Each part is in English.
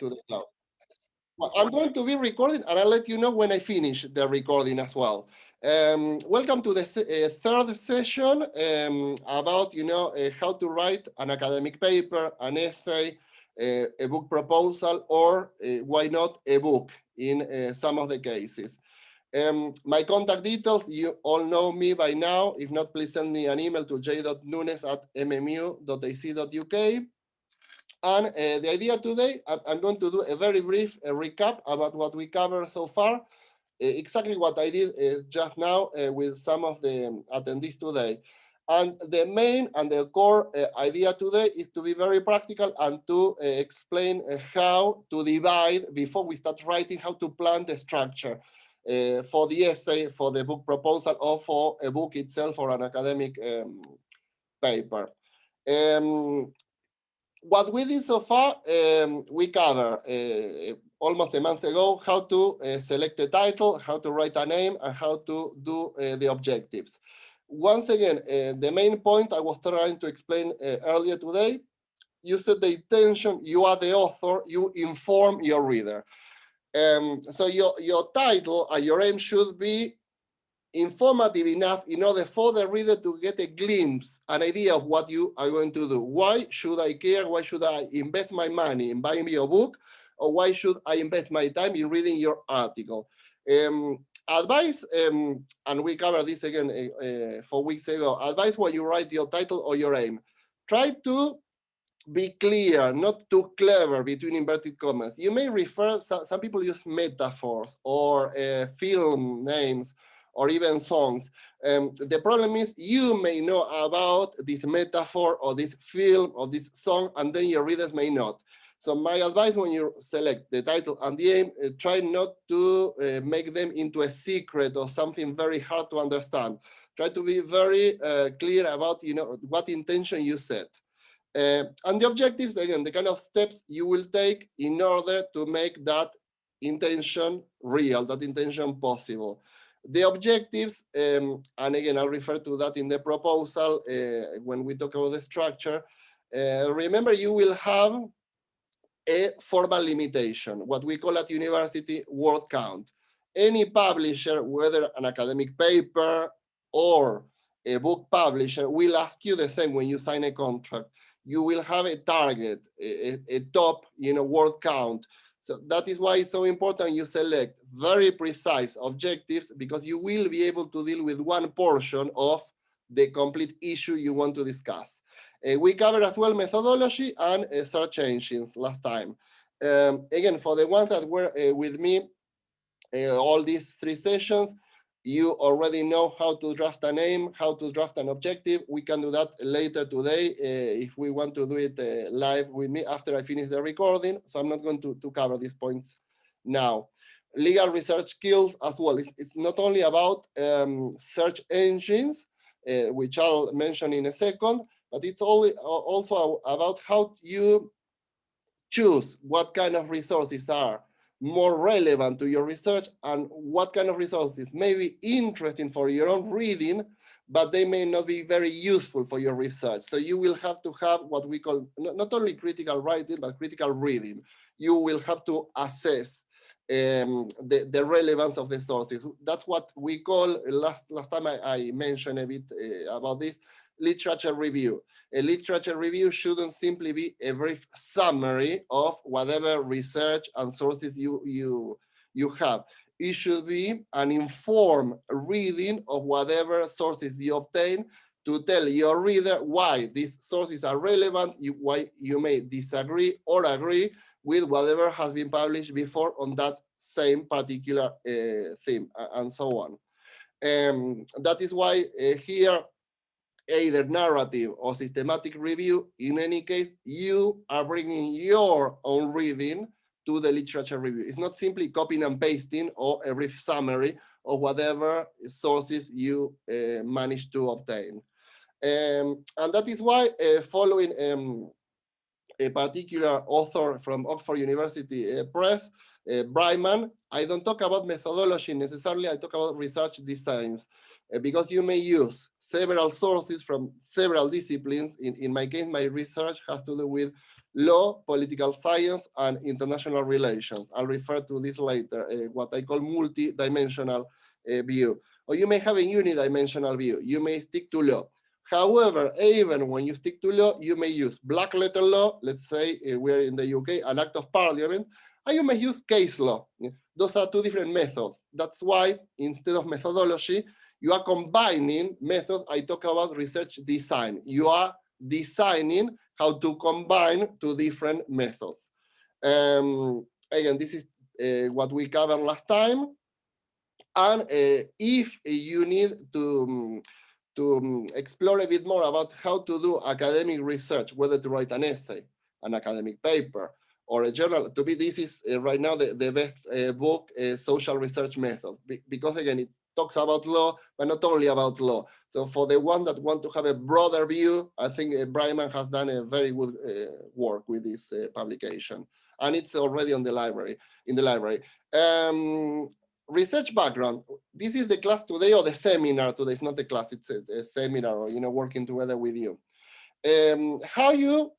to the cloud. Well, I'm going to be recording, and I'll let you know when I finish the recording as well. Welcome to the third session about how to write an academic paper, an essay, a book proposal, or why not a book in some of the cases. My contact details, you all know me by now. If not, please send me an email to j.nunes@mmu.ac.uk. And the idea today, I'm going to do a very brief recap about what we covered so far, exactly what I did just now with some of the attendees today. And the main and the core idea today is to be very practical and to explain how to divide, before we start writing, how to plan the structure for the essay, for the book proposal, or for a book itself or an academic paper. What we did so far, we covered almost a month ago how to select a title, how to write a name, and how to do the objectives. Once again, the main point I was trying to explain earlier today, you set the intention, you are the author, you inform your reader. So your title and your aim should be informative enough in order for the reader to get a glimpse, an idea of what you are going to do. Why should I care? Why should I invest my money in buying your book? Or why should I invest my time in reading your article? Advice, and we covered this again 4 weeks ago, advice when you write your title or your aim. Try to be clear, not too clever, between inverted commas. You may refer, some people use metaphors or film names or even songs. The problem is you may know about this metaphor or this film or this song, and then your readers may not. So my advice when you select the title and the aim, try not to make them into a secret or something very hard to understand. Try to be very clear about what intention you set. And the objectives, again, the kind of steps you will take in order to make that intention real, that intention possible. The objectives, and again, I'll refer to that in the proposal when we talk about the structure. Remember, you will have a formal limitation, what we call at university word count. Any publisher, whether an academic paper or a book publisher, will ask you the same when you sign a contract. You will have a target, a top word count. So that is why it's so important you select very precise objectives, because you will be able to deal with one portion of the complete issue you want to discuss. We covered as well methodology and search engines last time. Again, for the ones that were with me all these 3 sessions, you already know how to draft a name, how to draft an objective. We can do that later today if we want to do it live with me after I finish the recording. So I'm not going to cover these points now. Legal research skills as well. It's not only about search engines, which I'll mention in a second, but it's also about how you choose what kind of resources are more relevant to your research and what kind of resources may be interesting for your own reading, but they may not be very useful for your research. So you will have to have what we call not only critical writing, but critical reading. You will have to assess the relevance of the sources. That's what we call, last time I mentioned a bit about this, literature review. A literature review shouldn't simply be a brief summary of whatever research and sources you have. It should be an informed reading of whatever sources you obtain to tell your reader why these sources are relevant, why you may disagree or agree with whatever has been published before on that same particular theme, and so on. That is why here, either narrative or systematic review, in any case, you are bringing your own reading to the literature review. It's not simply copying and pasting or a brief summary of whatever sources you manage to obtain. And that is why following a particular author from Oxford University Press, Bryman, I don't talk about methodology necessarily, I talk about research designs, because you may use several sources from several disciplines. In my case, my research has to do with law, political science, and international relations. I'll refer to this later, what I call multi-dimensional view. Or you may have a unidimensional view. You may stick to law. However, even when you stick to law, you may use black letter law. Let's say we're in the UK, an act of parliament, and you may use case law. Those are two different methods. That's why instead of methodology, you are combining methods. I talk about research design. You are designing how to combine two different methods. Again, this is what we covered last time. And if you need to explore a bit more about how to do academic research, whether to write an essay, an academic paper, or a journal, to me, this is right now the best book, Social Research Method, because again, it talks about law, but not only about law. So for the one that want to have a broader view, I think Breiman has done a very good work with this publication. And it's already on the library, in the library. Research background. This is the class today or the seminar today. It's not the class, it's a seminar, or working together with you. How you,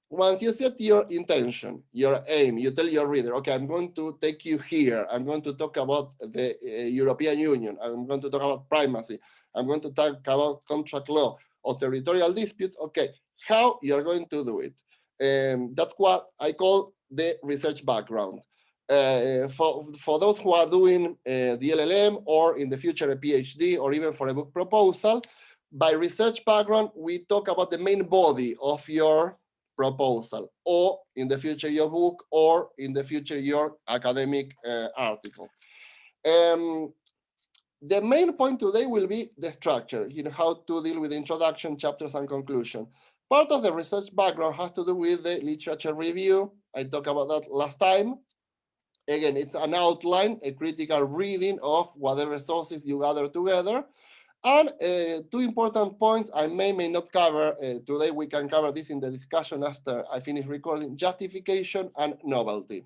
once you set your intention, your aim, you tell your reader, okay, I'm going to take you here. I'm going to talk about the European Union. I'm going to talk about primacy. I'm going to talk about contract law or territorial disputes. Okay, how you're going to do it. That's what I call the research background. For those who are doing the LLM or in the future a PhD or even for a book proposal, by research background, we talk about the main body of your proposal, or in the future your book, or in the future your academic article. The main point today will be the structure, how to deal with introduction, chapters, and conclusion. Part of the research background has to do with the literature review. I talked about that last time. Again, it's an outline, a critical reading of whatever sources you gather together. And two important points I may not cover today. We can cover this in the discussion after I finish recording: justification and novelty.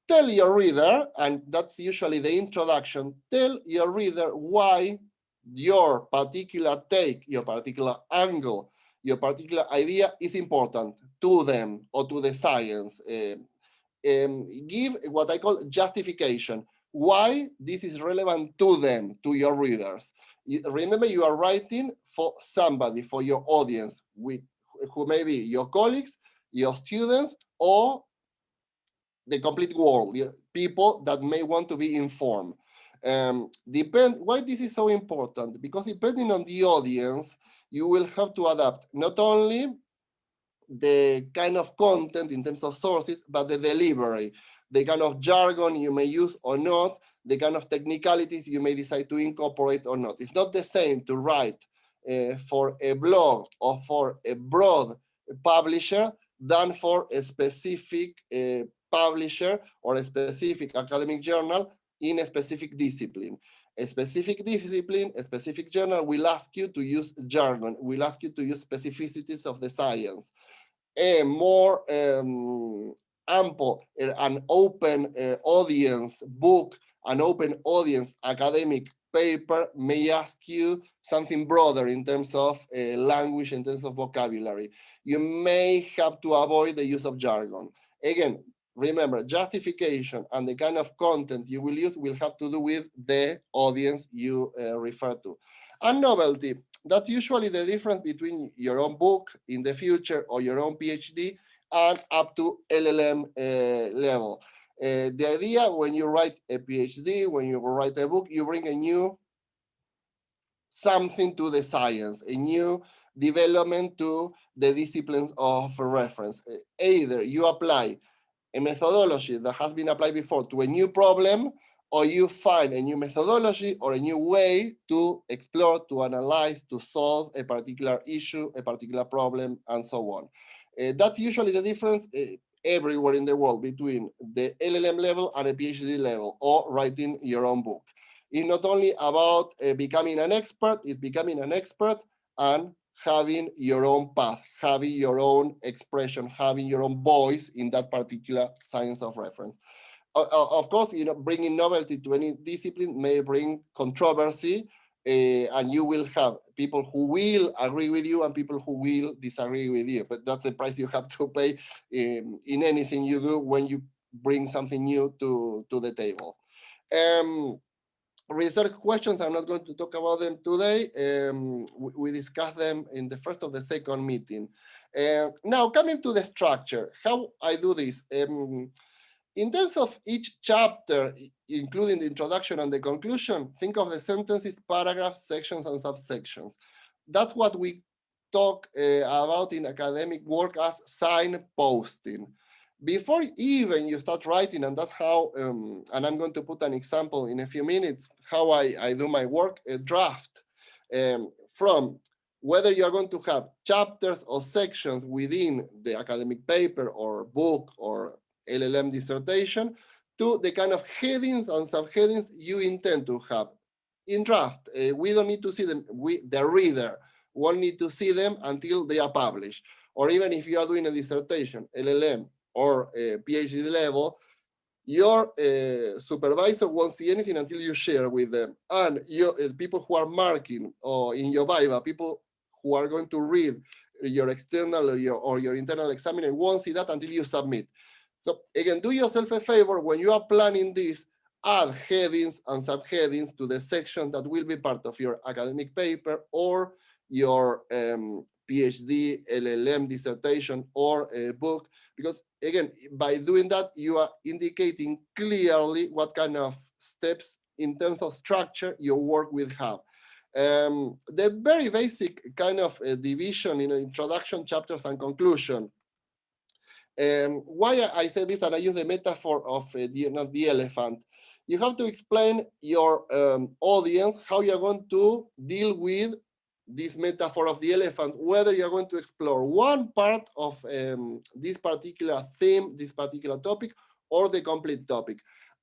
Tell your reader, and that's usually the introduction, tell your reader why your particular take, your particular angle, your particular idea is important to them or to the science. Give what I call justification, why this is relevant to them, to your readers. Remember, you are writing for somebody, for your audience, who may be your colleagues, your students, or the complete world, people that may want to be informed. Why this is so important? Because depending on the audience, you will have to adapt not only the kind of content in terms of sources, but the delivery, the kind of jargon you may use or not, the kind of technicalities you may decide to incorporate or not. It's not the same to write for a blog or for a broad publisher than for a specific publisher or a specific academic journal in a specific discipline. A specific discipline, a specific journal will ask you to use jargon, will ask you to use specificities of the science. A more ample and open audience book, an open audience academic paper may ask you something broader in terms of language, in terms of vocabulary. You may have to avoid the use of jargon. Again, remember, justification and the kind of content you will use will have to do with the audience you refer to. And novelty. That's usually the difference between your own book in the future or your own PhD and up to LLM level. The idea when you write a PhD, when you write a book, you bring a new something to the science, a new development to the disciplines of reference. Either you apply a methodology that has been applied before to a new problem, or you find a new methodology or a new way to explore, to analyze, to solve a particular issue, a particular problem, and so on. That's usually the difference everywhere in the world between the LLM level and a PhD level, or writing your own book. It's not only about becoming an expert, it's becoming an expert and having your own path, having your own expression, having your own voice in that particular science of reference. Of course, bringing novelty to any discipline may bring controversy, and you will have people who will agree with you and people who will disagree with you. But that's the price you have to pay in anything you do when you bring something new to the table. Research questions, I'm not going to talk about them today. We discussed them in the first of the second meeting. Now, coming to the structure, how I do this. In terms of each chapter, including the introduction and the conclusion, think of the sentences, paragraphs, sections, and subsections. That's what we talk about in academic work as signposting. Before even you start writing, and that's how, and I'm going to put an example in a few minutes, how I do my work, a draft from whether you're going to have chapters or sections within the academic paper or book or LLM dissertation to the kind of headings and subheadings you intend to have. In draft, we don't need to see them, the reader won't need to see them until they are published. Or even if you are doing a dissertation, LLM, or PhD level, your supervisor won't see anything until you share with them. And people who are marking or in your Viva, people who are going to read your external or your internal examiner won't see that until you submit. So again, do yourself a favor when you are planning this, add headings and subheadings to the section that will be part of your academic paper or your PhD, LLM dissertation, or a book, because again, by doing that, you are indicating clearly what kind of steps in terms of structure your work will have. The very basic kind of division in introduction, chapters, and conclusion. Why I say this, and I use the metaphor of not the elephant. You have to explain your audience how you're going to deal with this metaphor of the elephant, whether you're going to explore one part of this particular theme, this particular topic, or the complete topic.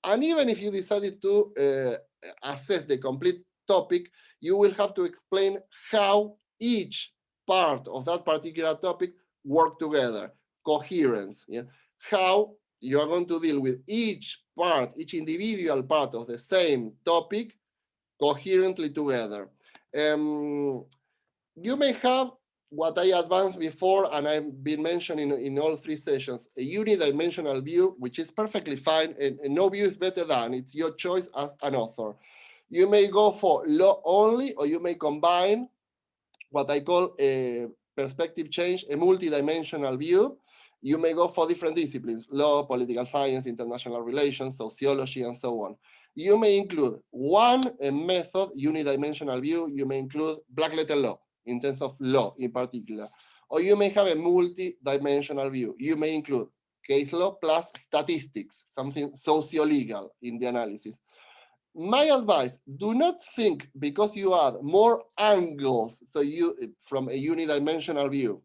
And even if you decided to assess the complete topic, you will have to explain how each part of that particular topic work together, coherence, yeah? How you are going to deal with each part, each individual part of the same topic coherently together. You may have what I advanced before, and I've been mentioning in all three sessions, a unidimensional view, which is perfectly fine, and no view is better than, it's your choice as an author. You may go for law only, or you may combine what I call a perspective change, a multidimensional view. You may go for different disciplines, law, political science, international relations, sociology, and so on. You may include one method, unidimensional view. You may include black letter law, in terms of law in particular. Or you may have a multi-dimensional view. You may include case law plus statistics, something socio-legal in the analysis. My advice, do not think because you add more angles, so you, from a unidimensional view,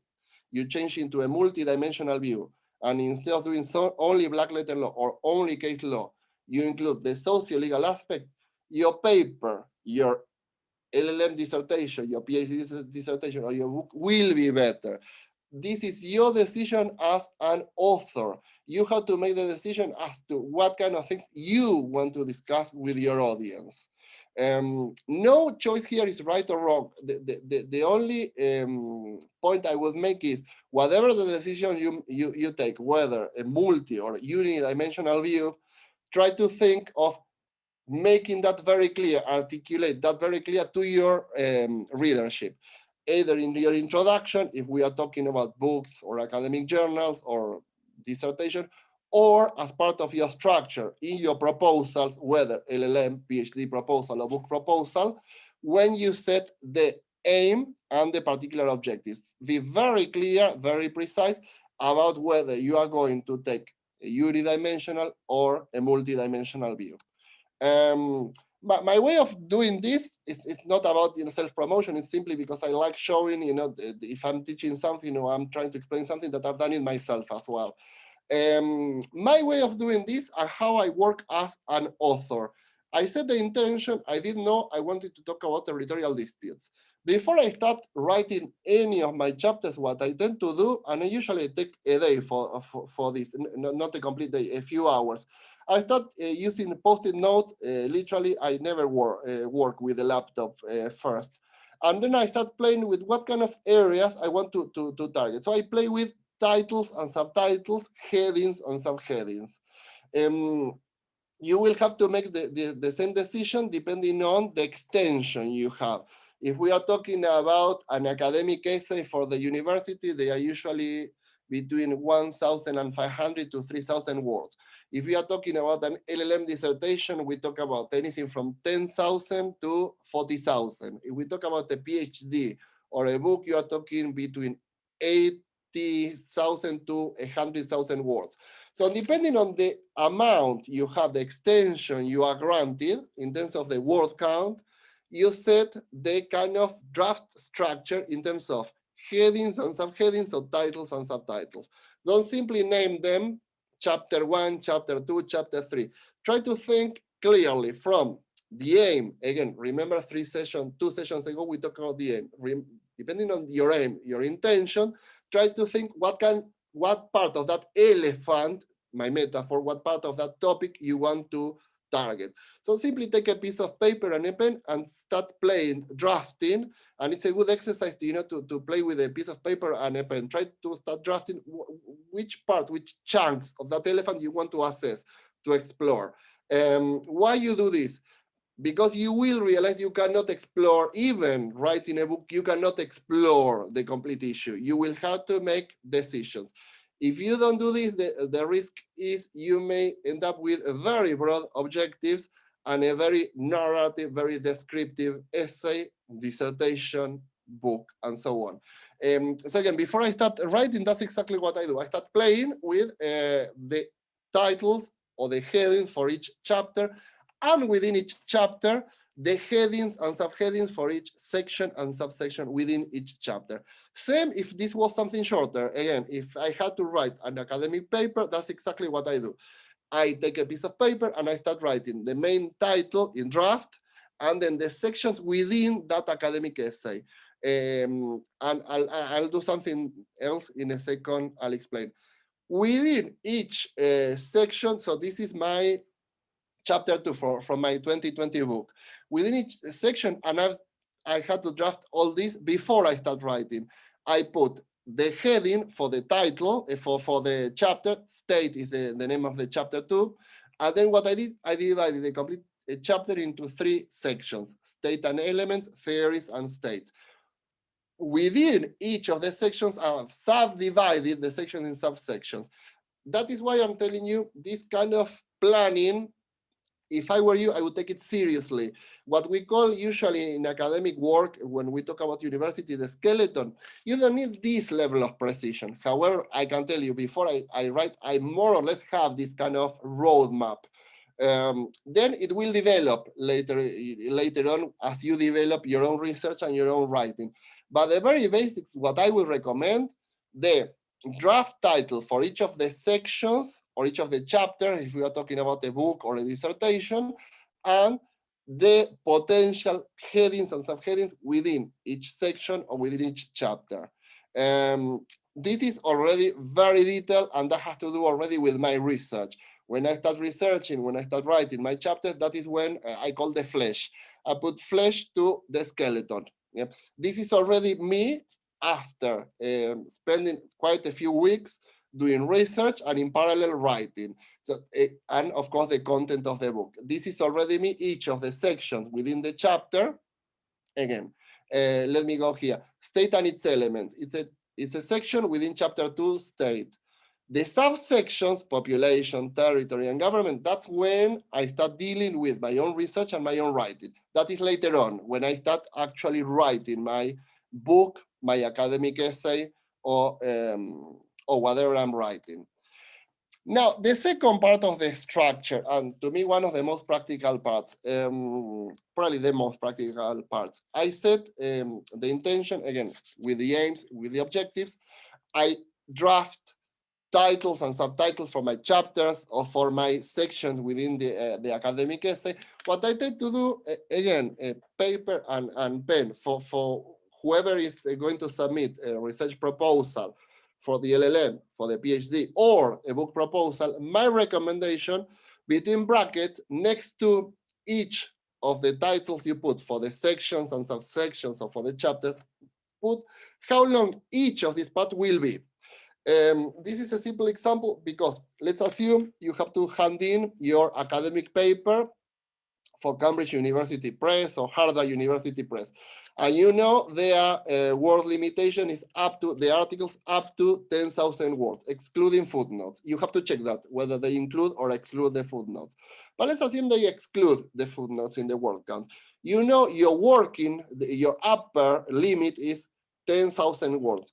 you change into a multi-dimensional view, and instead of doing only black letter law or only case law, you include the socio-legal aspect, your paper, your LLM dissertation, your PhD dissertation, or your book will be better. This is your decision as an author. You have to make the decision as to what kind of things you want to discuss with your audience. No choice here is right or wrong. The only point I would make is whatever the decision you take, whether a multi or unidimensional view, try to think of making that very clear, articulate that very clear to your readership, either in your introduction, if we are talking about books or academic journals or dissertation, or as part of your structure in your proposals, whether LLM, PhD proposal, or book proposal, when you set the aim and the particular objectives. Be very clear, very precise about whether you are going to take a unidimensional or a multidimensional view. But my way of doing this is not about self-promotion. It's simply because I like showing, if I'm teaching something or I'm trying to explain something, that I've done it myself as well. My way of doing this and how I work as an author. I set the intention, I didn't know I wanted to talk about territorial disputes. Before I start writing any of my chapters, what I tend to do, and I usually take a day for this, not a complete day, a few hours, I start using Post-it notes. Literally, I never work with a laptop first. And then I start playing with what kind of areas I want to target. So I play with titles and subtitles, headings and subheadings. You will have to make the same decision depending on the extension you have. If we are talking about an academic essay for the university, they are usually between 1,500 to 3,000 words. If we are talking about an LLM dissertation, we talk about anything from 10,000 to 40,000. If we talk about a PhD or a book, you are talking between 80,000 to 100,000 words. So depending on the amount you have, the extension you are granted in terms of the word count, you set the kind of draft structure in terms of headings and subheadings, or titles and subtitles. Don't simply name them chapter 1, chapter 2, chapter 3. Try to think clearly from the aim. Again, remember 2 sessions ago, we talked about the aim. Depending on your aim, your intention, try to think what part of that elephant, my metaphor, what part of that topic you want to target. So simply take a piece of paper and a pen and start playing, drafting, and it's a good exercise to play with a piece of paper and a pen. Try to start drafting which chunks of that elephant you want to assess, to explore. Why you do this? Because you will realize you cannot explore, even writing a book, you cannot explore the complete issue. You will have to make decisions. If you don't do this, the risk is you may end up with very broad objectives and a very narrative, very descriptive essay, dissertation, book, and so on. So again, before I start writing, that's exactly what I do. I start playing with the titles or the headings for each chapter, and within each chapter, the headings and subheadings for each section and subsection within each chapter. Same if this was something shorter. Again, if I had to write an academic paper, that's exactly what I do. I take a piece of paper and I start writing the main title in draft, and then the sections within that academic essay. And I'll do something else in a second, I'll explain. Within each section, so this is my chapter 2 from my 2020 book. Within each section, and I had to draft all this before I start writing. I put the heading for the title, for the chapter, state is the name of the chapter 2. And then what I divided the complete chapter into 3 sections: state and elements, theories, and states. Within each of the sections, I've subdivided the sections in subsections. That is why I'm telling you this kind of planning. If I were you, I would take it seriously. What we call usually in academic work, when we talk about university, the skeleton, you don't need this level of precision. However, I can tell you before I write, I more or less have this kind of roadmap. Then it will develop later on as you develop your own research and your own writing. But the very basics, what I would recommend, the draft title for each of the sections or each of the chapters, if we are talking about a book or a dissertation, and the potential headings and subheadings within each section or within each chapter. This is already very detailed, and that has to do already with my research. When I start researching, when I start writing my chapters, that is when I call the flesh. I put flesh to the skeleton. Yep. This is already me after spending quite a few weeks doing research and in parallel writing. So, and of course the content of the book. This is already me, each of the sections within the chapter. Again, let me go here. State and its elements. It's a section within chapter 2, state. The subsections, population, territory, and government, that's when I start dealing with my own research and my own writing. That is later on, when I start actually writing my book, my academic essay, or whatever I'm writing. Now, the second part of the structure, and to me, one of the most practical parts, probably the most practical part, I set the intention, again, with the aims, with the objectives. I draft titles and subtitles for my chapters or for my sections within the academic essay. What I tend to do, again, paper and pen for whoever is going to submit a research proposal for the LLM, for the PhD, or a book proposal, my recommendation Between brackets, next to each of the titles you put for the sections and subsections or for the chapters, put how long each of these parts will be. This is a simple example because let's assume you have to hand in your academic paper for Cambridge University Press or Harvard University Press. And you know their word limitation is up to, the articles up to 10,000 words, excluding footnotes. You have to check that, whether they include or exclude the footnotes. But let's assume they exclude the footnotes in the word count. You know your upper limit is 10,000 words.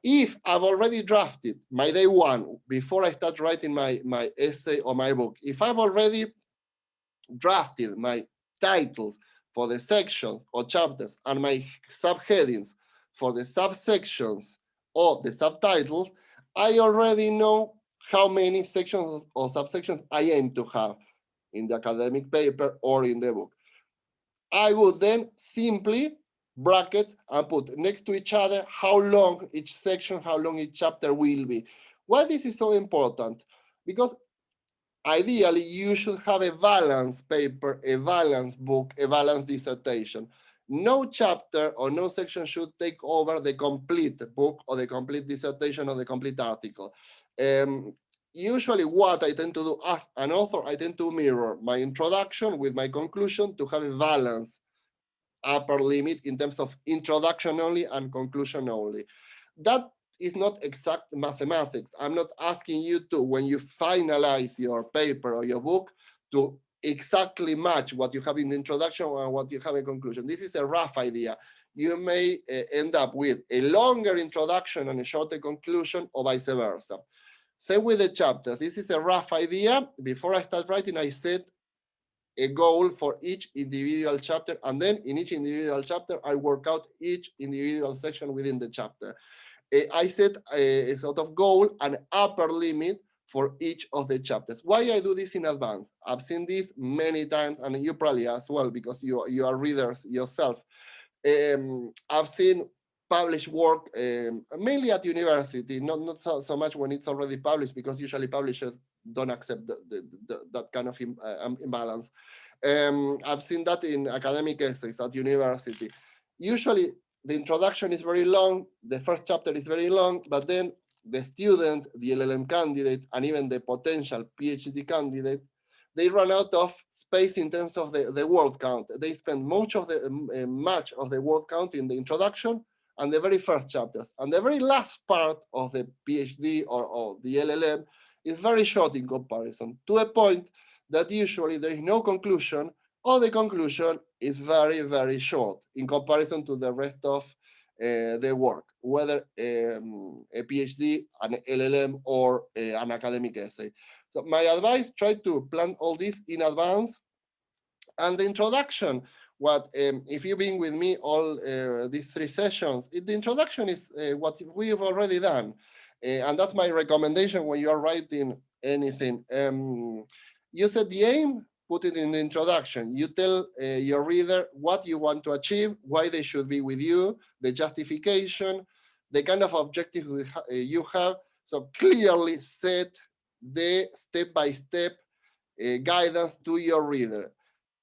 If I've already drafted my day one, before I start writing my essay or my book, if I've already drafted my titles for the sections or chapters and my subheadings for the subsections or the subtitles, I already know how many sections or subsections I aim to have in the academic paper or in the book. I would then simply bracket and put next to each other how long each section, how long each chapter will be. Why this is so important? Because ideally, you should have a balanced paper, a balanced book, a balanced dissertation. No chapter or no section should take over the complete book or the complete dissertation or the complete article. Usually what I tend to do as an author, I tend to mirror my introduction with my conclusion to have a balanced upper limit in terms of introduction only and conclusion only. That is not exact mathematics. I'm not asking you to, when you finalize your paper or your book, to exactly match what you have in the introduction and what you have in conclusion. This is a rough idea. You may end up with a longer introduction and a shorter conclusion, or vice versa. Same with the chapter. This is a rough idea. Before I start writing, I set a goal for each individual chapter, and then in each individual chapter, I work out each individual section within the chapter. I set a sort of goal, an upper limit for each of the chapters. Why I do this in advance? I've seen this many times, and you probably as well, because you are readers yourself. I've seen published work, mainly at university, not so much when it's already published, because usually publishers don't accept that kind of imbalance. I've seen that in academic essays at university. Usually the introduction is very long, the first chapter is very long, but then the student, the LLM candidate, and even the potential PhD candidate, they run out of space in terms of the word count. They spend much of the word count in the introduction and the very first chapters. And the very last part of the PhD or the LLM is very short in comparison, to a point that usually there is no conclusion, or the conclusion is very, very short in comparison to the rest of the work, whether a PhD, an LLM, or an academic essay. So my advice, try to plan all this in advance. And the introduction, if you've been with me all these 3 sessions, the introduction is what we've already done. And that's my recommendation when you are writing anything. You set the aim, put it in the introduction. You tell your reader what you want to achieve, why they should be with you, the justification, the kind of objective you have. So clearly set the step-by-step guidance to your reader.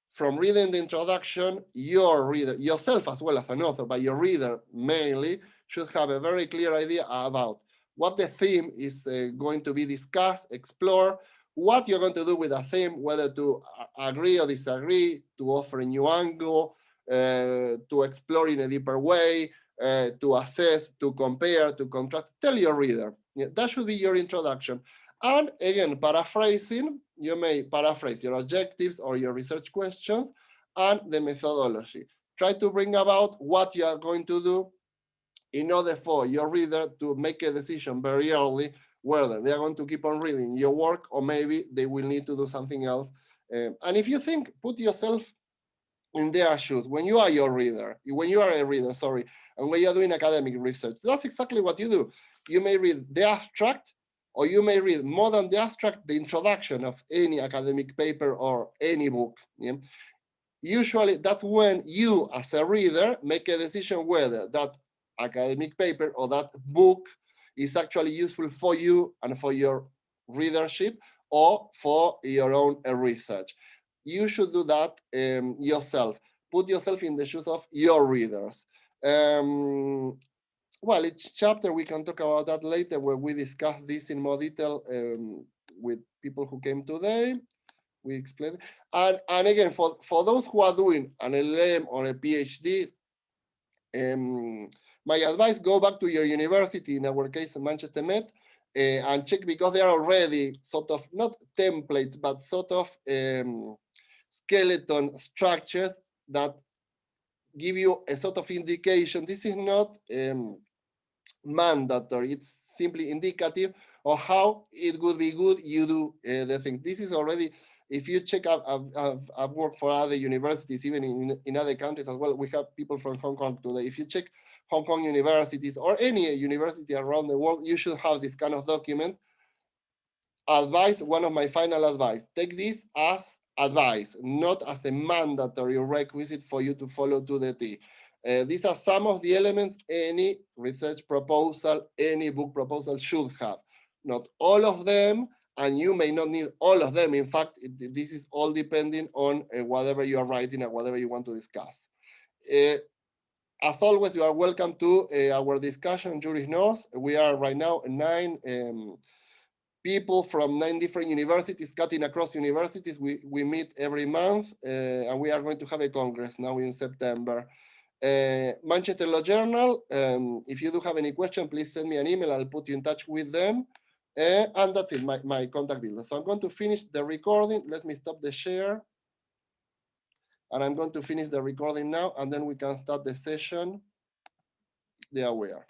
From reading the introduction, your reader, yourself as well as an author, but your reader mainly, should have a very clear idea about what the theme is going to be discussed, explore, what you're going to do with a theme, whether to agree or disagree, to offer a new angle, to explore in a deeper way, to assess, to compare, to contrast. Tell your reader. Yeah, that should be your introduction. And again, paraphrasing, you may paraphrase your objectives or your research questions and the methodology. Try to bring about what you are going to do in order for your reader to make a decision very early whether they are going to keep on reading your work or maybe they will need to do something else. And if you think, put yourself in their shoes, when you are a reader, and when you're doing academic research, that's exactly what you do. You may read the abstract, or you may read more than the abstract, the introduction of any academic paper or any book. Yeah? Usually that's when you, as a reader, make a decision whether that academic paper or that book is actually useful for you and for your readership, or for your own research. You should do that yourself. Put yourself in the shoes of your readers. Well, each chapter, we can talk about that later when we discuss this in more detail with people who came today. We explained. And again, for those who are doing an LLM or a PhD, my advice, go back to your university, in our case, Manchester Met, and check, because they are already sort of, not templates, but sort of skeleton structures that give you a sort of indication. This is not mandatory, it's simply indicative of how it would be good you do the thing. This is already, if you check out, I've worked for other universities, even in other countries as well. We have people from Hong Kong today. If you check Hong Kong universities or any university around the world, you should have this kind of document. Advice, one of my final advice, take this as advice, not as a mandatory requisite for you to follow to the T. These are some of the elements any research proposal, any book proposal should have. Not all of them, and you may not need all of them. In fact, this is all depending on whatever you are writing and whatever you want to discuss. As always, you are welcome to our discussion, Juris North. We are right now 9 people from 9 different universities, cutting across universities. We meet every month, and we are going to have a congress now in September. Manchester Law Journal, if you do have any question, please send me an email. I'll put you in touch with them. And that's it, my contact details. So I'm going to finish the recording. Let me stop the share. And I'm going to finish the recording now, and then we can start the session. There we are.